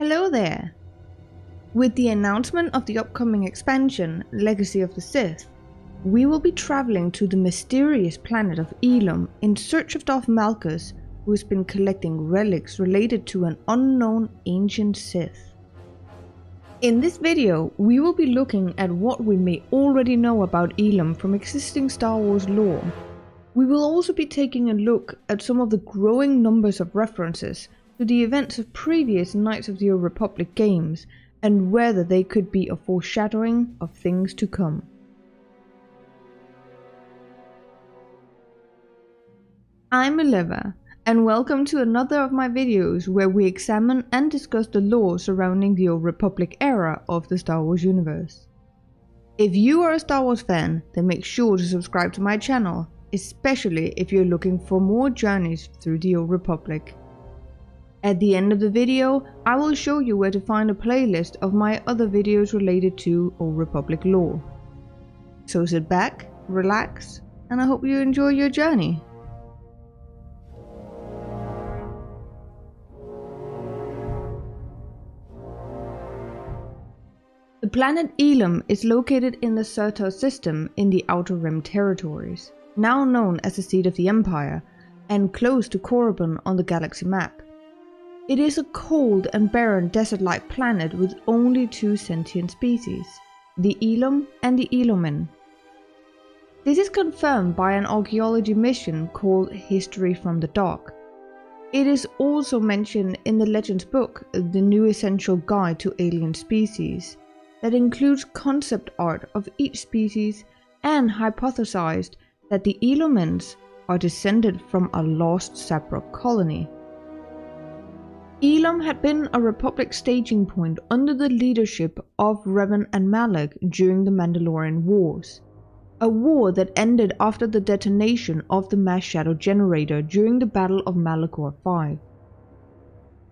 Hello there! With the announcement of the upcoming expansion, Legacy of the Sith, we will be traveling to the mysterious planet of Elam in search of Darth Malgus, who has been collecting relics related to an unknown ancient Sith. In this video, we will be looking at what we may already know about Elam from existing Star Wars lore. We will also be taking a look at some of the growing numbers of references to the events of previous Knights of the Old Republic games, and whether they could be a foreshadowing of things to come. I'm Illeva, and welcome to another of my videos where we examine and discuss the lore surrounding the Old Republic era of the Star Wars universe. If you are a Star Wars fan, then make sure to subscribe to my channel, especially if you're looking for more journeys through the Old Republic. At the end of the video, I will show you where to find a playlist of my other videos related to Old Republic lore. So sit back, relax, and I hope you enjoy your journey. The planet Elam is located in the SWTOR system in the Outer Rim territories, now known as the seat of the Empire, and close to Korriban on the galaxy map. It is a cold and barren desert-like planet with only two sentient species, the Elam and the Elamin. This is confirmed by an archaeology mission called History from the Dark. It is also mentioned in the Legends book, The New Essential Guide to Alien Species, that includes concept art of each species and hypothesized that the Elamins are descended from a lost Sabrok colony. Elam had been a Republic staging point under the leadership of Revan and Malak during the Mandalorian Wars, a war that ended after the detonation of the mass shadow generator during the Battle of Malachor V.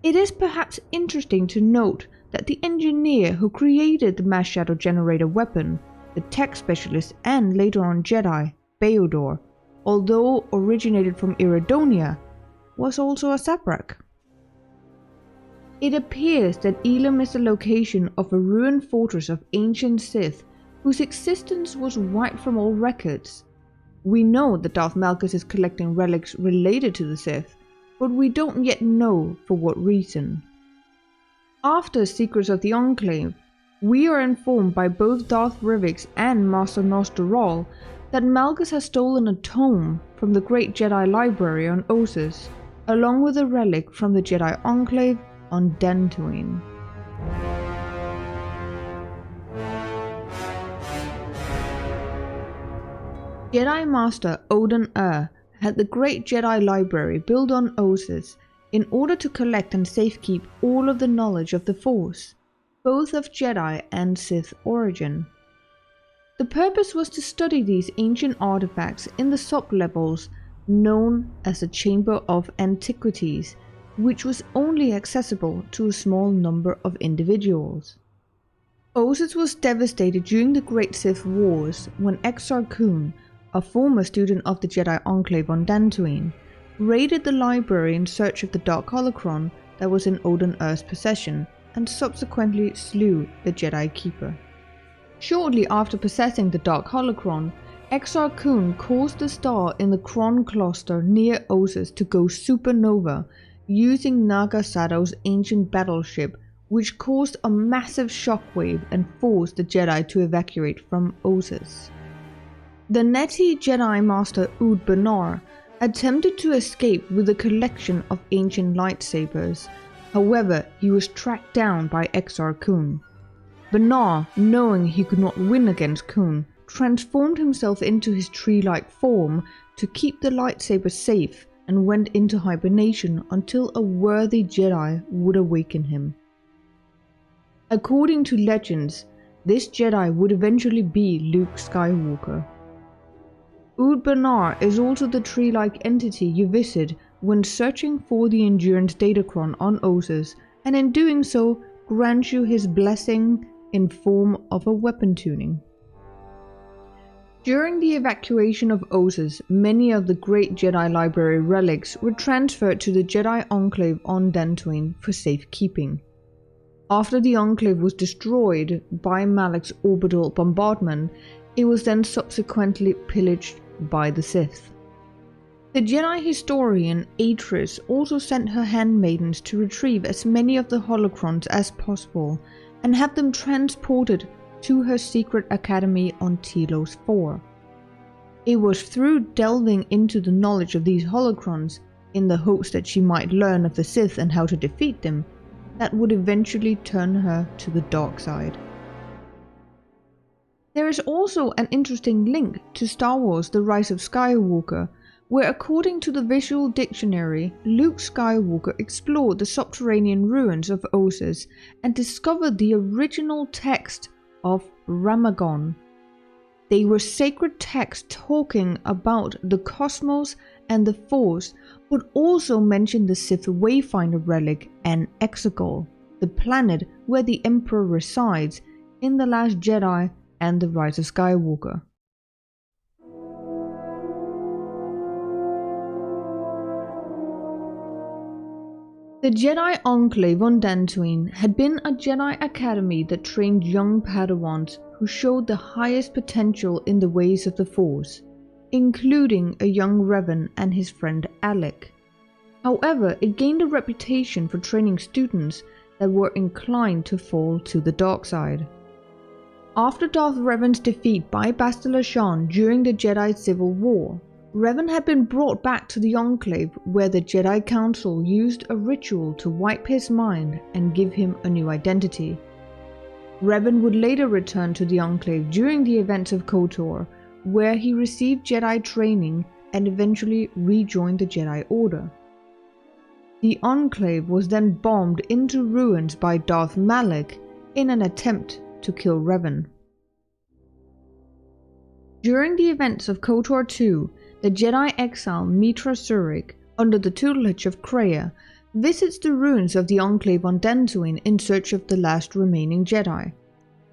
It is perhaps interesting to note that the engineer who created the mass shadow generator weapon, the tech specialist and later on Jedi, Beodor, although originated from Iridonia, was also a Sabrok. It appears that Elam is the location of a ruined fortress of ancient Sith whose existence was wiped from all records. We know that Darth Malgus is collecting relics related to the Sith, but we don't yet know for what reason. After Secrets of the Enclave, we are informed by both Darth Rivix and Master Nostaral that Malgus has stolen a tome from the Great Jedi Library on Ossus, along with a relic from the Jedi Enclave on Dantooine. Jedi Master Oden had the Great Jedi Library built on Ossus in order to collect and safekeep all of the knowledge of the Force, both of Jedi and Sith origin. The purpose was to study these ancient artifacts in the sub-levels known as the Chamber of Antiquities, which was only accessible to a small number of individuals. Ossus was devastated during the Great Sith Wars when Exar Kun, a former student of the Jedi Enclave on Dantooine, raided the library in search of the Dark Holocron that was in Oden-Er's possession and subsequently slew the Jedi Keeper. Shortly after possessing the Dark Holocron, Exar Kun caused the star in the Kron cluster near Ossus to go supernova using Naga Sadow's ancient battleship, which caused a massive shockwave and forced the Jedi to evacuate from Ossus. The Neti Jedi Master Ood Benar attempted to escape with a collection of ancient lightsabers. However, he was tracked down by Exar Kun. Benar, knowing he could not win against Kun, transformed himself into his tree-like form to keep the lightsaber safe and went into hibernation until a worthy Jedi would awaken him. According to legends, this Jedi would eventually be Luke Skywalker. Ood Benar is also the tree-like entity you visit when searching for the Endurance Datacron on Ossus, and in doing so grants you his blessing in form of a weapon tuning. During the evacuation of Ossus, many of the Great Jedi Library relics were transferred to the Jedi Enclave on Dantooine for safekeeping. After the Enclave was destroyed by Malak's orbital bombardment, it was then subsequently pillaged by the Sith. The Jedi historian Atris also sent her handmaidens to retrieve as many of the holocrons as possible and have them transported to her secret academy on Telos 4. It was through delving into the knowledge of these holocrons, in the hopes that she might learn of the Sith and how to defeat them, that would eventually turn her to the dark side. There is also an interesting link to Star Wars: The Rise of Skywalker, where according to the visual dictionary, Luke Skywalker explored the subterranean ruins of Ossus and discovered the original text of Ramagon. They were sacred texts talking about the cosmos and the Force, but also mentioned the Sith Wayfinder relic and Exegol, the planet where the Emperor resides in The Last Jedi and The Rise of Skywalker. The Jedi Enclave on Dantooine had been a Jedi academy that trained young Padawans who showed the highest potential in the ways of the Force, including a young Revan and his friend Alec. However, it gained a reputation for training students that were inclined to fall to the dark side. After Darth Revan's defeat by Bastila Shan during the Jedi Civil War, Revan had been brought back to the Enclave, where the Jedi Council used a ritual to wipe his mind and give him a new identity. Revan would later return to the Enclave during the events of KOTOR, where he received Jedi training and eventually rejoined the Jedi Order. The Enclave was then bombed into ruins by Darth Malak in an attempt to kill Revan. During the events of KOTOR 2, the Jedi exile Mitra Surik, under the tutelage of Kreia, visits the ruins of the Enclave on Dantooine in search of the last remaining Jedi.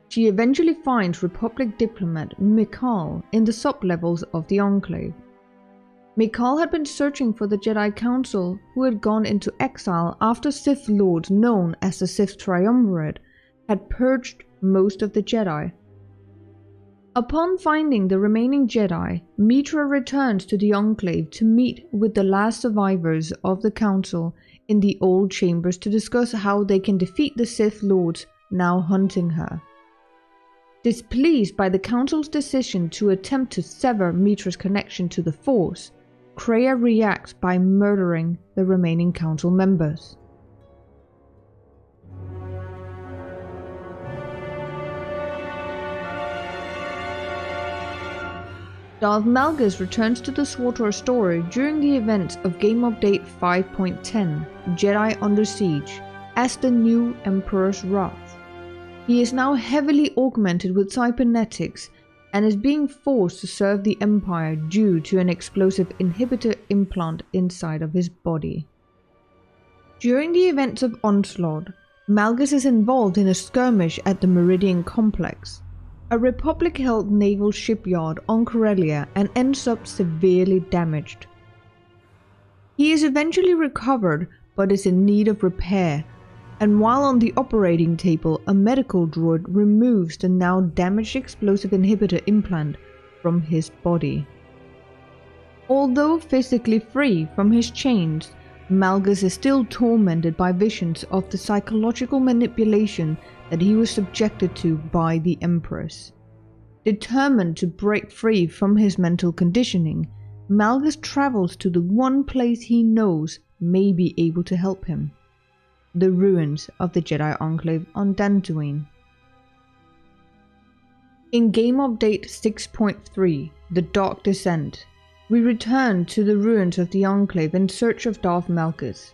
She eventually finds Republic diplomat Mikal in the sublevels of the Enclave. Mikal had been searching for the Jedi Council, who had gone into exile after Sith Lords known as the Sith Triumvirate had purged most of the Jedi. Upon finding the remaining Jedi, Mitra returns to the Enclave to meet with the last survivors of the Council in the old chambers to discuss how they can defeat the Sith Lords now hunting her. Displeased by the Council's decision to attempt to sever Mitra's connection to the Force, Kreia reacts by murdering the remaining Council members. Darth Malgus returns to the SWTOR story during the events of Game Update 5.10, Jedi Under Siege, as the new Emperor's Wrath. He is now heavily augmented with cybernetics and is being forced to serve the Empire due to an explosive inhibitor implant inside of his body. During the events of Onslaught, Malgus is involved in a skirmish at the Meridian Complex, a Republic-held naval shipyard on Corellia, and ends up severely damaged. He is eventually recovered but is in need of repair, and while on the operating table, a medical droid removes the now damaged explosive inhibitor implant from his body. Although physically free from his chains, Malgus is still tormented by visions of the psychological manipulation that he was subjected to by the Empress. Determined to break free from his mental conditioning, Malgus travels to the one place he knows may be able to help him: the ruins of the Jedi Enclave on Dantooine. In Game Update 6.3, The Dark Descent, we return to the ruins of the Enclave in search of Darth Malgus.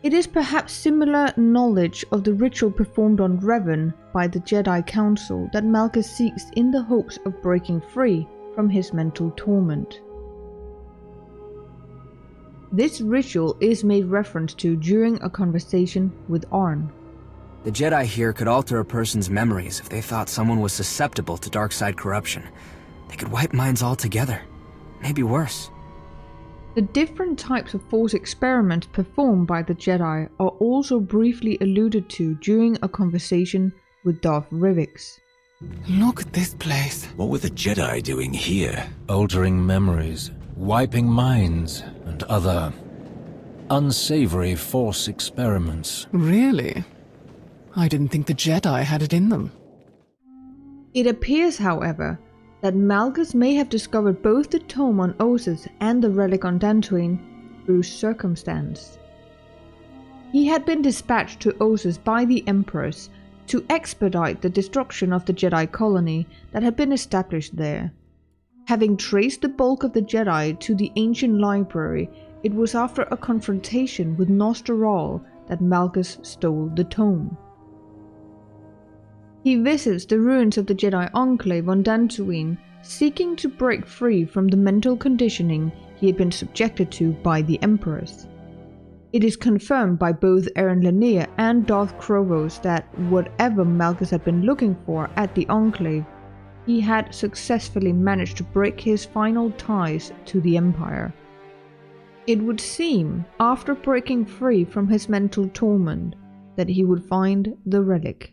It is perhaps similar knowledge of the ritual performed on Revan by the Jedi Council that Malgus seeks in the hopes of breaking free from his mental torment. This ritual is made reference to during a conversation with Arn. The Jedi here could alter a person's memories if they thought someone was susceptible to dark side corruption. They could wipe minds altogether. Maybe worse. The different types of Force experiments performed by the Jedi are also briefly alluded to during a conversation with Darth Rivix. Look at this place. What were the Jedi doing here? Altering memories, wiping minds, and other unsavory Force experiments. Really? I didn't think the Jedi had it in them. It appears, however, that Malgus may have discovered both the tome on Ossus and the relic on Dantooine through circumstance. He had been dispatched to Ossus by the Empress to expedite the destruction of the Jedi colony that had been established there. Having traced the bulk of the Jedi to the ancient library, it was after a confrontation with Nostoral that Malgus stole the tome. He visits the ruins of the Jedi enclave on Dantooine, seeking to break free from the mental conditioning he had been subjected to by the Empress. It is confirmed by both Aaron Lanier and Darth Krovos that whatever Malgus had been looking for at the enclave, he had successfully managed to break his final ties to the Empire. It would seem, after breaking free from his mental torment, that he would find the relic.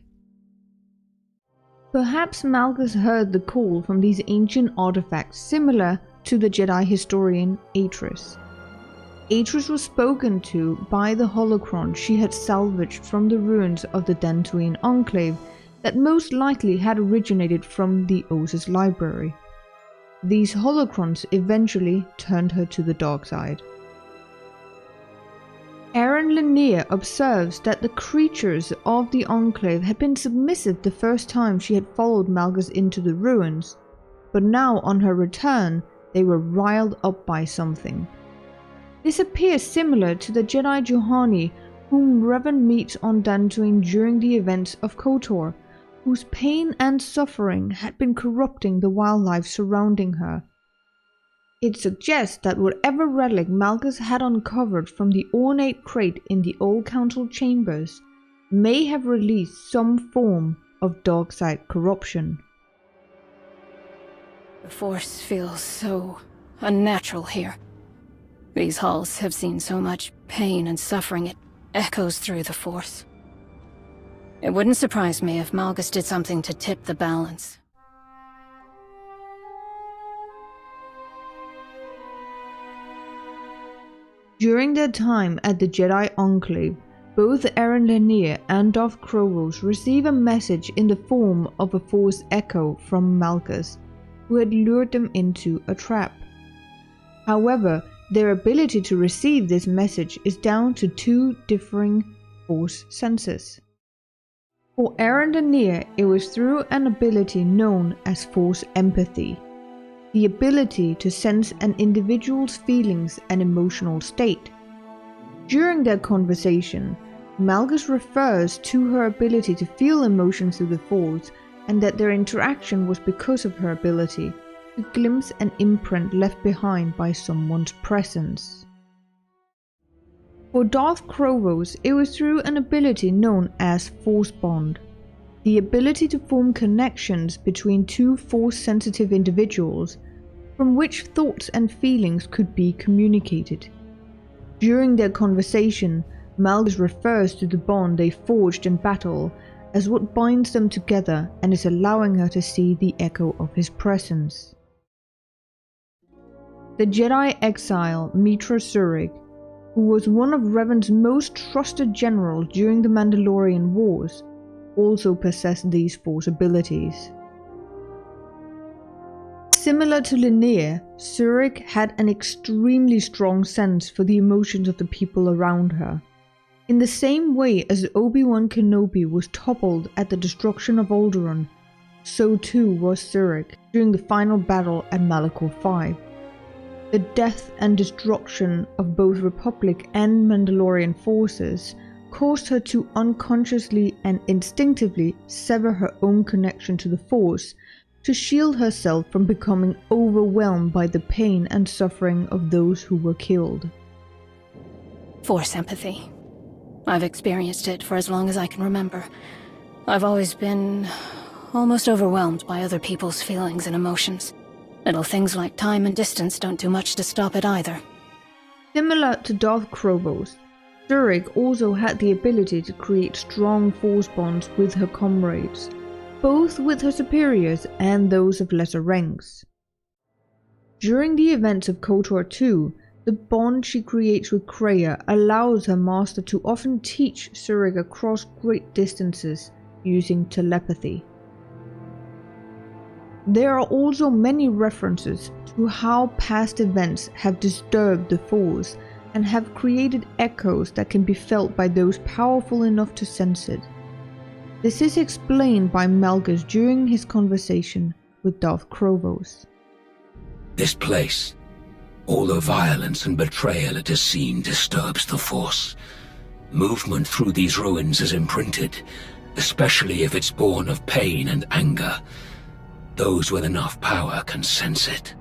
Perhaps Malgus heard the call from these ancient artifacts similar to the Jedi historian Atris. Atris was spoken to by the holocron she had salvaged from the ruins of the Dantooine enclave that most likely had originated from the Ossus library. These holocrons eventually turned her to the dark side. Aaron Lanier observes that the creatures of the enclave had been submissive the first time she had followed Malgus into the ruins, but now on her return they were riled up by something. This appears similar to the Jedi Juhani whom Revan meets on Dantooine during the events of KOTOR, whose pain and suffering had been corrupting the wildlife surrounding her. It suggests that whatever relic Malgus had uncovered from the ornate crate in the old council chambers may have released some form of dark side corruption. The Force feels so unnatural here. These halls have seen so much pain and suffering, it echoes through the Force. It wouldn't surprise me if Malgus did something to tip the balance. During their time at the Jedi Enclave, both Aaron Lanier and Darth Krovos receive a message in the form of a Force echo from Malgus, who had lured them into a trap. However, their ability to receive this message is down to two differing Force senses. For Aaron Lanier, it was through an ability known as Force empathy, the ability to sense an individual's feelings and emotional state. During their conversation, Malgus refers to her ability to feel emotions through the Force, and that their interaction was because of her ability to glimpse an imprint left behind by someone's presence. For Darth Krovos, it was through an ability known as Force Bond, the ability to form connections between two Force-sensitive individuals from which thoughts and feelings could be communicated. During their conversation, Malgus refers to the bond they forged in battle as what binds them together and is allowing her to see the echo of his presence. The Jedi exile Meetra Surik, who was one of Revan's most trusted generals during the Mandalorian Wars, also possessed these Force abilities. Similar to Lanier, Surik had an extremely strong sense for the emotions of the people around her. In the same way as Obi-Wan Kenobi was toppled at the destruction of Alderaan, so too was Surik during the final battle at Malachor V. The death and destruction of both Republic and Mandalorian forces caused her to unconsciously and instinctively sever her own connection to the Force to shield herself from becoming overwhelmed by the pain and suffering of those who were killed. Force empathy. I've experienced it for as long as I can remember. I've always been almost overwhelmed by other people's feelings and emotions. Little things like time and distance don't do much to stop it either. Similar to Darth Krobos, Zurich also had the ability to create strong force bonds with her comrades, both with her superiors and those of lesser ranks. During the events of KOTOR 2, the bond she creates with Kreia allows her master to often teach Zurich across great distances using telepathy. There are also many references to how past events have disturbed the Force and have created echoes that can be felt by those powerful enough to sense it. This is explained by Malgus during his conversation with Darth Krobos. This place, all the violence and betrayal it has seen, disturbs the Force. Movement through these ruins is imprinted, especially if it's born of pain and anger. Those with enough power can sense it.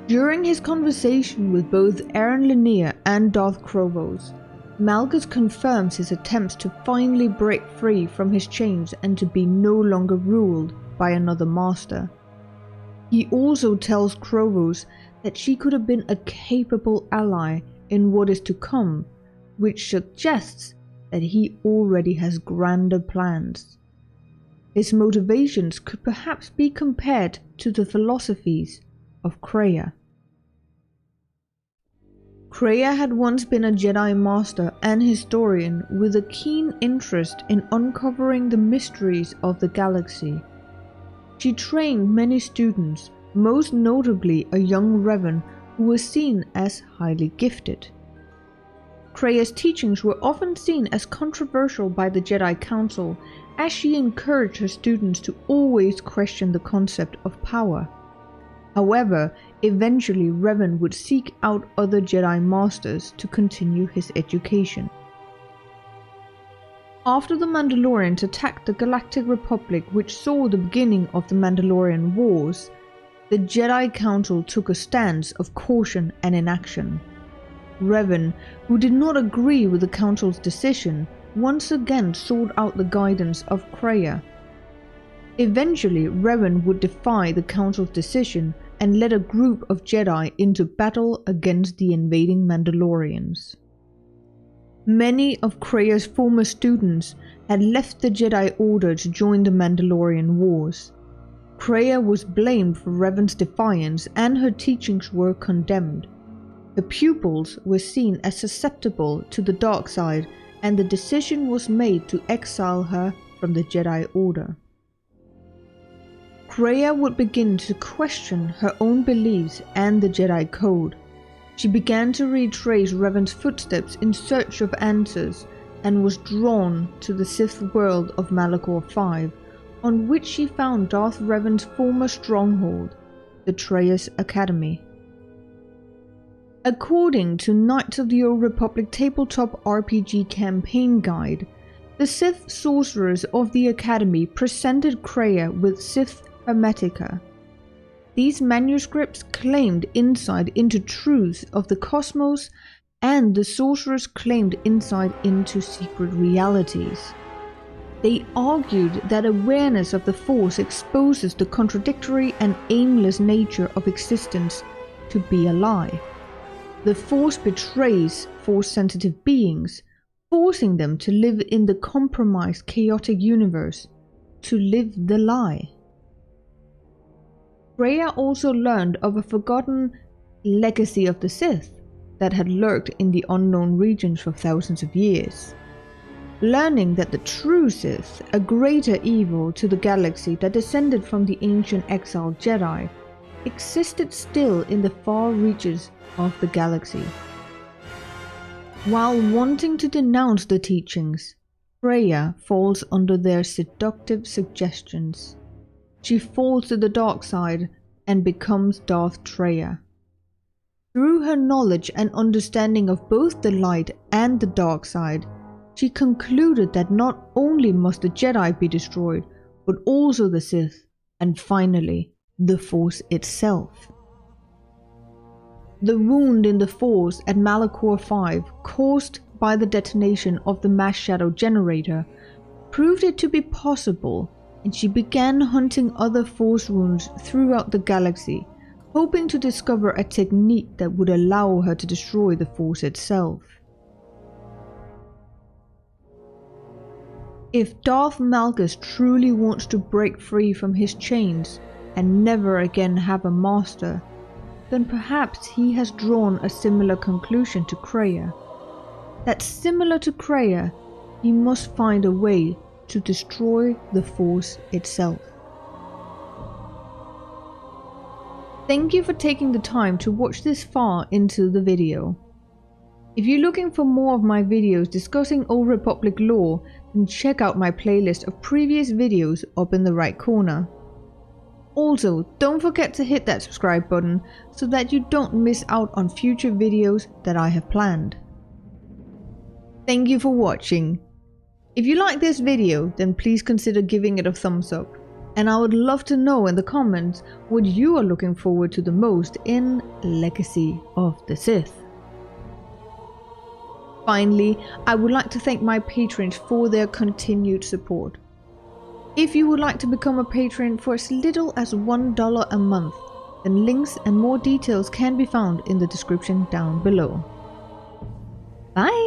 During his conversation with both Aaron Lanier and Darth Krobos, Malgus confirms his attempts to finally break free from his chains and to be no longer ruled by another master. He also tells Krobos that she could have been a capable ally in what is to come, which suggests that he already has grander plans. His motivations could perhaps be compared to the philosophies of Kreia. Kreia had once been a Jedi Master and historian with a keen interest in uncovering the mysteries of the galaxy. She trained many students, most notably a young Revan who was seen as highly gifted. Kreia's teachings were often seen as controversial by the Jedi Council, as she encouraged her students to always question the concept of power. However, eventually Revan would seek out other Jedi Masters to continue his education. After the Mandalorians attacked the Galactic Republic, which saw the beginning of the Mandalorian Wars, the Jedi Council took a stance of caution and inaction. Revan, who did not agree with the Council's decision, once again sought out the guidance of Kreia. Eventually, Revan would defy the Council's decision and led a group of Jedi into battle against the invading Mandalorians. Many of Kreia's former students had left the Jedi Order to join the Mandalorian Wars. Kreia was blamed for Revan's defiance and her teachings were condemned. Her pupils were seen as susceptible to the dark side and the decision was made to exile her from the Jedi Order. Kreia would begin to question her own beliefs and the Jedi Code. She began to retrace Revan's footsteps in search of answers and was drawn to the Sith world of Malachor V, on which she found Darth Revan's former stronghold, the Traya's Academy. According to Knights of the Old Republic tabletop RPG campaign guide, the Sith sorcerers of the Academy presented Kreia with Sith Hermetica. These manuscripts claimed insight into truths of the cosmos, and the sorcerers claimed insight into secret realities. They argued that awareness of the Force exposes the contradictory and aimless nature of existence to be a lie. The Force betrays Force-sensitive beings, forcing them to live in the compromised, chaotic universe, to live the lie. Kreia also learned of a forgotten legacy of the Sith that had lurked in the unknown regions for thousands of years. Learning that the true Sith, a greater evil to the galaxy that descended from the ancient exiled Jedi, existed still in the far reaches of the galaxy. While wanting to denounce the teachings, Kreia falls under their seductive suggestions. She falls to the dark side and becomes Darth Traya. Through her knowledge and understanding of both the light and the dark side, she concluded that not only must the Jedi be destroyed, but also the Sith, and finally, the Force itself. The wound in the Force at Malachor V, caused by the detonation of the mass shadow generator, proved it to be possible and she began hunting other Force runes throughout the galaxy, hoping to discover a technique that would allow her to destroy the Force itself. If Darth Malgus truly wants to break free from his chains and never again have a master, then perhaps he has drawn a similar conclusion to Kreia. That similar to Kreia, he must find a way to destroy the Force itself. Thank you for taking the time to watch this far into the video. If you're looking for more of my videos discussing Old Republic lore, then check out my playlist of previous videos up in the right corner. Also, don't forget to hit that subscribe button so that you don't miss out on future videos that I have planned. Thank you for watching. If you like this video, then please consider giving it a thumbs up. And I would love to know in the comments what you are looking forward to the most in Legacy of the Sith. Finally, I would like to thank my patrons for their continued support. If you would like to become a patron for as little as $1 a month, then links and more details can be found in the description down below. Bye!